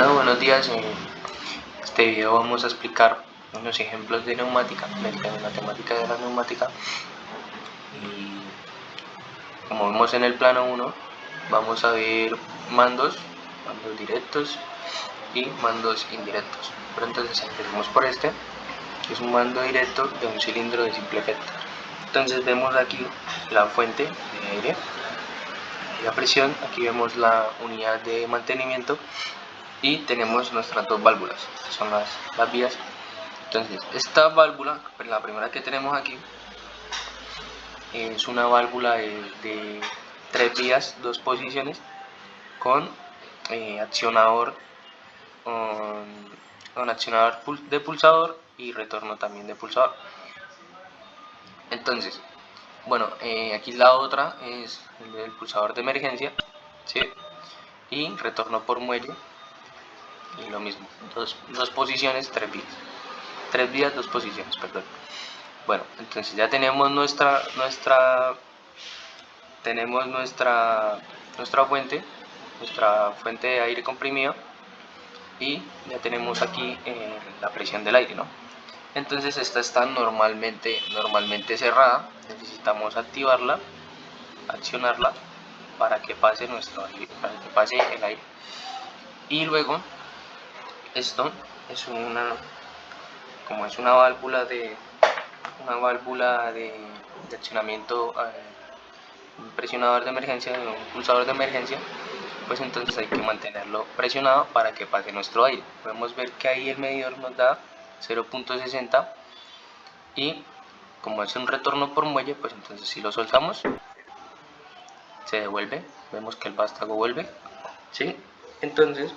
Bueno, buenos días. En este video vamos a explicar unos ejemplos de neumática, de la temática de la neumática. Y como vemos en el plano 1, vamos a ver mandos directos y mandos indirectos. Pero entonces empecemos por este, que es un mando directo de un cilindro de simple efecto. Entonces vemos aquí la fuente de aire y la presión. Aquí vemos la unidad de mantenimiento y tenemos nuestras dos válvulas, que son las vías. Entonces esta válvula, la primera que tenemos aquí, es una válvula de 3 vías, 2 posiciones, con accionador, con accionador de pulsador y retorno también de pulsador. Entonces, bueno, aquí la otra es el pulsador de emergencia, ¿sí? Y retorno por muelle, y lo mismo, dos posiciones, 3 vías. 3 vías, 2 posiciones, perdón. Bueno, entonces ya tenemos nuestra fuente de aire comprimido, y ya tenemos aquí la presión del aire, ¿no? Entonces esta está normalmente cerrada. Necesitamos activarla, accionarla para que pase el aire. Y luego esto es una válvula de accionamiento, un presionador de emergencia, un pulsador de emergencia. Pues entonces hay que mantenerlo presionado para que pase nuestro aire. Podemos ver que ahí el medidor nos da 0.60, y como es un retorno por muelle, pues entonces si lo soltamos se devuelve. Vemos que el vástago vuelve, ¿sí? Entonces,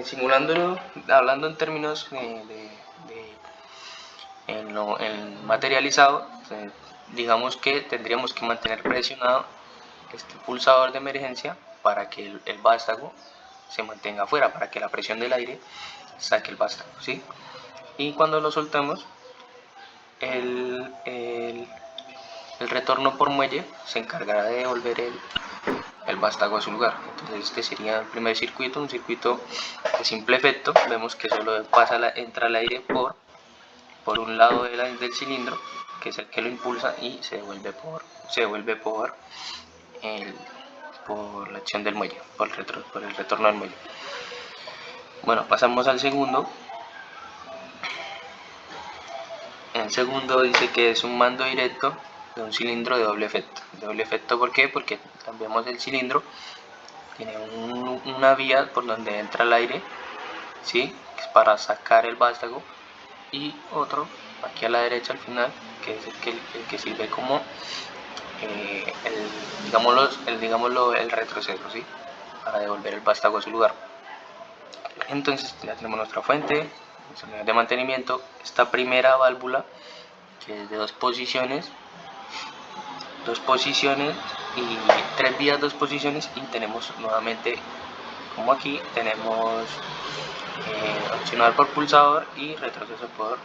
simulándolo, hablando en términos en materializado, digamos que tendríamos que mantener presionado este pulsador de emergencia para que el vástago se mantenga afuera, para que la presión del aire saque el vástago, ¿sí? Y cuando lo soltamos, el retorno por muelle se encargará de devolver el vástago a su lugar. Entonces este sería el primer circuito, un circuito de simple efecto. Vemos que solo entra el aire por un lado del cilindro, que es el que lo impulsa, y se devuelve por la acción del muelle, por el retorno del muelle. Bueno, pasamos al segundo. El segundo dice que es un mando directo de un cilindro de doble efecto. ¿Doble efecto por qué? Porque cambiamos el cilindro, tiene una vía por donde entra el aire, ¿sí? Que es para sacar el vástago, y otro aquí a la derecha al final, que es el que sirve como el retroceso, ¿sí? Para devolver el vástago a su lugar. Entonces ya tenemos nuestra fuente de mantenimiento, esta primera válvula, que es de 2 posiciones y 3 vías, 2 posiciones, y tenemos nuevamente, como aquí, tenemos accionador por pulsador y retroceso por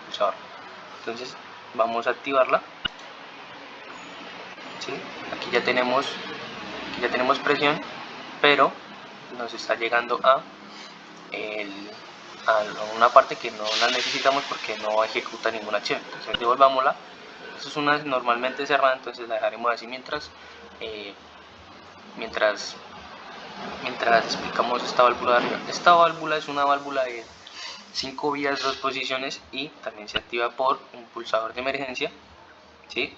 pulsador. Entonces vamos a activarla, ¿sí? Aquí ya tenemos presión, pero nos está llegando a una parte que no la necesitamos porque no ejecuta ninguna acción. Entonces devolvámosla. Esto es una normalmente cerrada, entonces la dejaremos así mientras explicamos esta válvula de arriba. Esta válvula es una válvula de 5 vías, 2 posiciones, y también se activa por un pulsador de emergencia, ¿sí?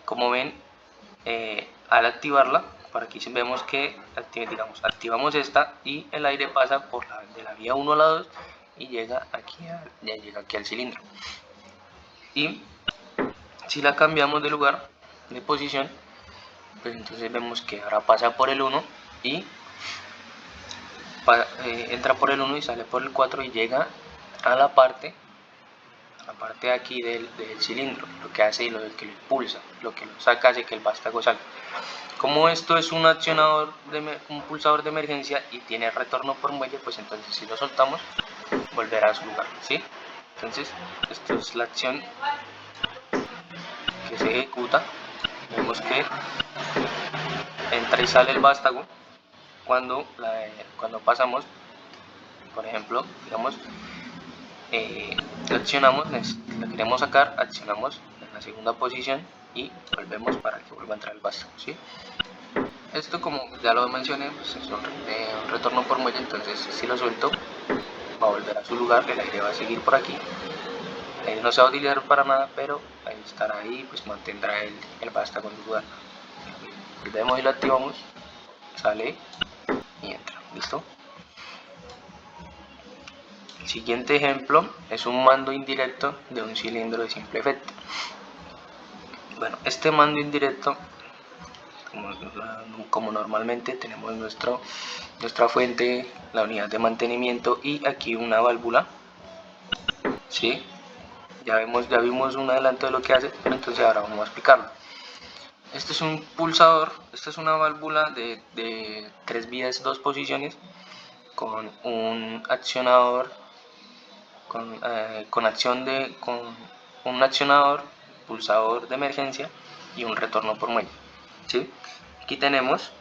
Como ven, al activarla, por aquí vemos que activamos esta, y el aire pasa de la vía 1 a la 2 y llega aquí al cilindro. Y si la cambiamos de lugar, de posición, pues entonces vemos que ahora pasa por el 1 y entra por el 1 y sale por el 4 y llega a la parte de aquí del cilindro. Lo que hace y lo que lo impulsa, lo que lo saca, hace que el vástago salga. Como esto es un pulsador de emergencia y tiene retorno por muelle, pues entonces si lo soltamos volverá a su lugar, ¿sí? Entonces esto es la acción que se ejecuta. Vemos que entra y sale el vástago, cuando pasamos, por ejemplo, digamos, accionamos, la queremos sacar, accionamos en la segunda posición y volvemos para que vuelva a entrar el vástago, ¿sí? Esto, como ya lo mencioné, pues es un retorno por muelle, entonces si lo suelto va a volver a su lugar, el aire va a seguir por aquí, el aire no se va a utilizar para nada, pero ahí estará ahí, pues mantendrá el vástago en su lugar. Volvemos y lo activamos, sale y entra, ¿listo? El siguiente ejemplo es un mando indirecto de un cilindro de simple efecto. Bueno, este mando indirecto, como normalmente tenemos nuestra fuente, la unidad de mantenimiento y aquí una válvula, ¿sí? Ya vimos un adelanto de lo que hace, pero entonces ahora vamos a explicarlo. Este es un pulsador, esta es una válvula de 3 vías, 2 posiciones, con un accionador, con un accionador, pulsador de emergencia y un retorno por muelle, ¿sí? Aquí tenemos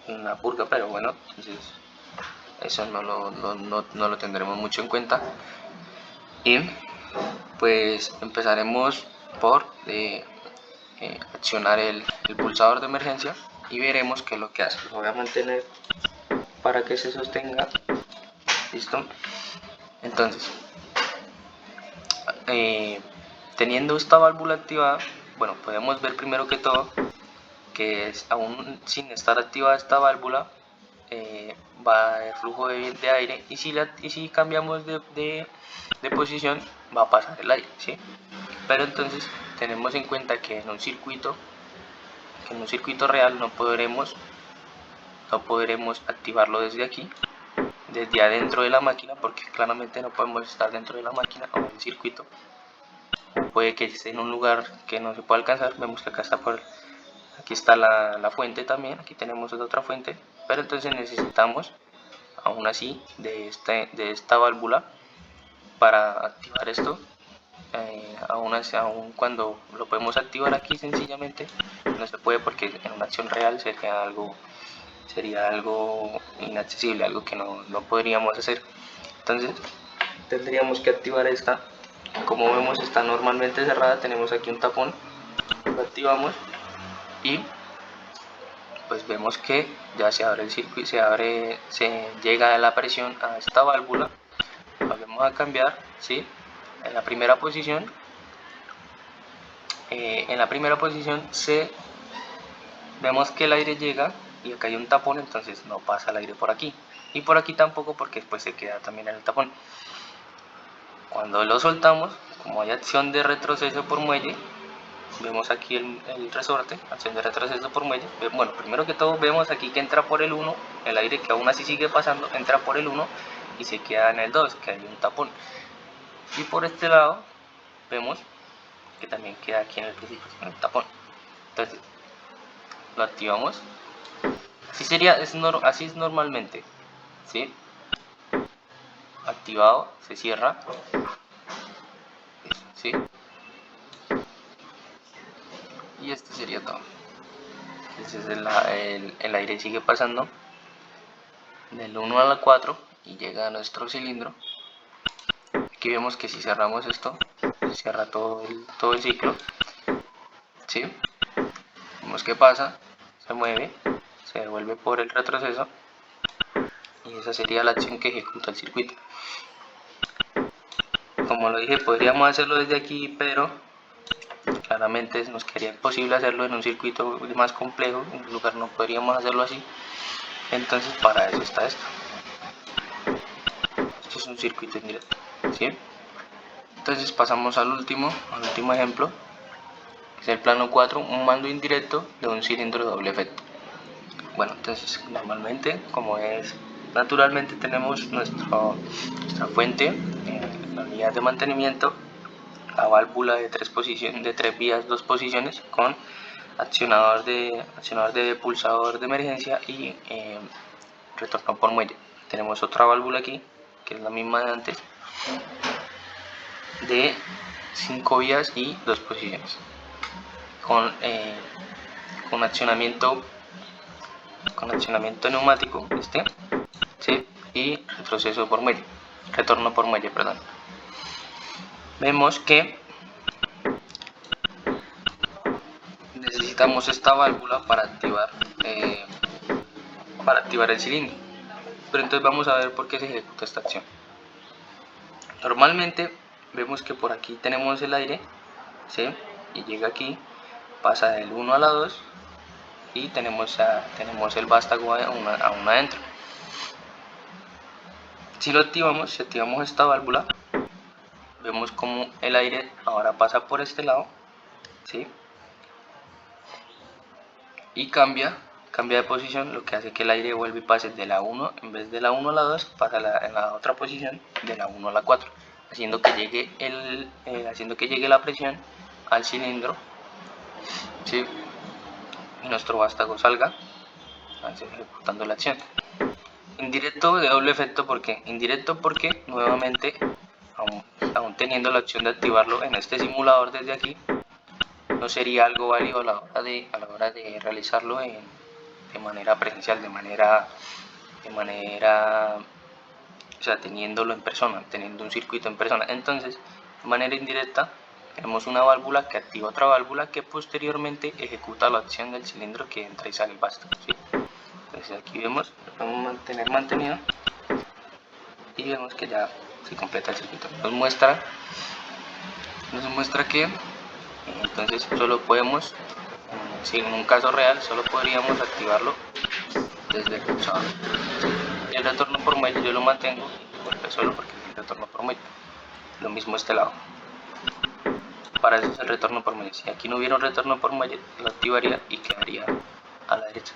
una purga, pero bueno, entonces eso no lo tendremos mucho en cuenta. Y pues empezaremos por accionar el pulsador de emergencia y veremos qué es lo que hace. Lo voy a mantener para que se sostenga. ¿Listo? Entonces, teniendo esta válvula activada, bueno, podemos ver primero que todo que es, aún sin estar activada esta válvula, va a haber flujo de aire, y si cambiamos de posición va a pasar el aire, ¿sí? Pero entonces tenemos en cuenta que en un circuito real no podremos activarlo desde aquí, desde adentro de la máquina, porque claramente no podemos estar dentro de la máquina o en el circuito. Puede que esté en un lugar que no se pueda alcanzar. Vemos que acá está aquí está la fuente también, aquí tenemos otra fuente, pero entonces necesitamos aún así de esta válvula para activar esto. Aún cuando lo podemos activar aquí sencillamente no se puede, porque en una acción real sería algo inaccesible, algo que no podríamos hacer. Entonces tendríamos que activar esta. Como vemos, está normalmente cerrada, tenemos aquí un tapón, lo activamos y pues vemos que ya se abre el circuito, se llega a la presión a esta válvula. Volvemos a cambiar, ¿sí? En la primera posición vemos que el aire llega y acá hay un tapón, entonces no pasa el aire por aquí, y por aquí tampoco, porque después se queda también en el tapón. Cuando lo soltamos, como hay acción de retroceso por muelle, vemos aquí el resorte, acción de retroceso por muelle. Bueno, primero que todo vemos aquí que entra por el 1, el aire que aún así sigue pasando, entra por el 1 y se queda en el 2, que hay un tapón. Y por este lado vemos que también queda aquí en el principio, en el tapón. Entonces lo activamos. Así es normalmente, ¿sí? Activado, se cierra, ¿sí? Y esto sería todo. Entonces el aire sigue pasando del 1 a la 4 y llega a nuestro cilindro. Aquí vemos que si cerramos esto, cierra todo el ciclo, ¿sí? Vemos que pasa, se mueve, se devuelve por el retroceso, y esa sería la acción que ejecuta el circuito. Como lo dije, podríamos hacerlo desde aquí, pero claramente nos quedaría imposible hacerlo en un circuito más complejo. En un lugar no podríamos hacerlo así, entonces para eso está esto. Esto es un circuito indirecto, ¿sí? Entonces pasamos al último ejemplo, que es el plano 4, un mando indirecto de un cilindro de doble efecto. Bueno, entonces normalmente, naturalmente tenemos nuestra fuente, la unidad de mantenimiento, la válvula de 3 vías, 2 posiciones, con accionador de pulsador de emergencia y retorno por muelle. Tenemos otra válvula aquí, que es la misma de antes, de 5 vías y 2 posiciones, con accionamiento con accionamiento neumático, ¿sí? Y el proceso por muelle, retorno por muelle, perdón. Vemos que necesitamos esta válvula para activar el cilindro. Pero entonces vamos a ver por qué se ejecuta esta acción. Normalmente vemos que por aquí tenemos el aire, ¿sí? Y llega aquí, pasa del 1 a la 2 y tenemos el vástago aún adentro. Si lo activamos, si activamos esta válvula, vemos como el aire ahora pasa por este lado, ¿sí? Y cambia de posición, lo que hace que el aire vuelva y pase de la 1, en vez de la 1 a la 2, pasa en la otra posición de la 1 a la 4, haciendo que llegue la presión al cilindro, ¿sí? Y nuestro vástago salga ejecutando la acción. Indirecto de doble efecto, porque nuevamente, aún teniendo la opción de activarlo en este simulador desde aquí, no sería algo válido a la hora de realizarlo de manera presencial, o sea, teniéndolo en persona, teniendo un circuito en persona. Entonces, de manera indirecta, tenemos una válvula que activa otra válvula que posteriormente ejecuta la acción del cilindro que entra y sale el vástago, ¿sí? Entonces aquí vemos, lo podemos mantener mantenido y vemos que ya se completa el circuito. Nos muestra que entonces solo podemos, si en un caso real, solo podríamos activarlo desde el pulsador. Y el retorno por muelle yo lo mantengo y vuelve solo porque es el retorno por muelle. Lo mismo este lado. Para eso es el retorno por muelle. Si aquí no hubiera un retorno por muelle, lo activaría y quedaría a la derecha.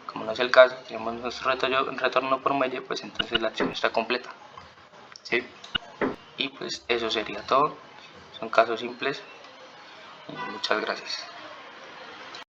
Como no es el caso, si tenemos nuestro retorno por muelle, pues entonces la acción está completa, ¿sí? Y pues eso sería todo. Son casos simples. Muchas gracias.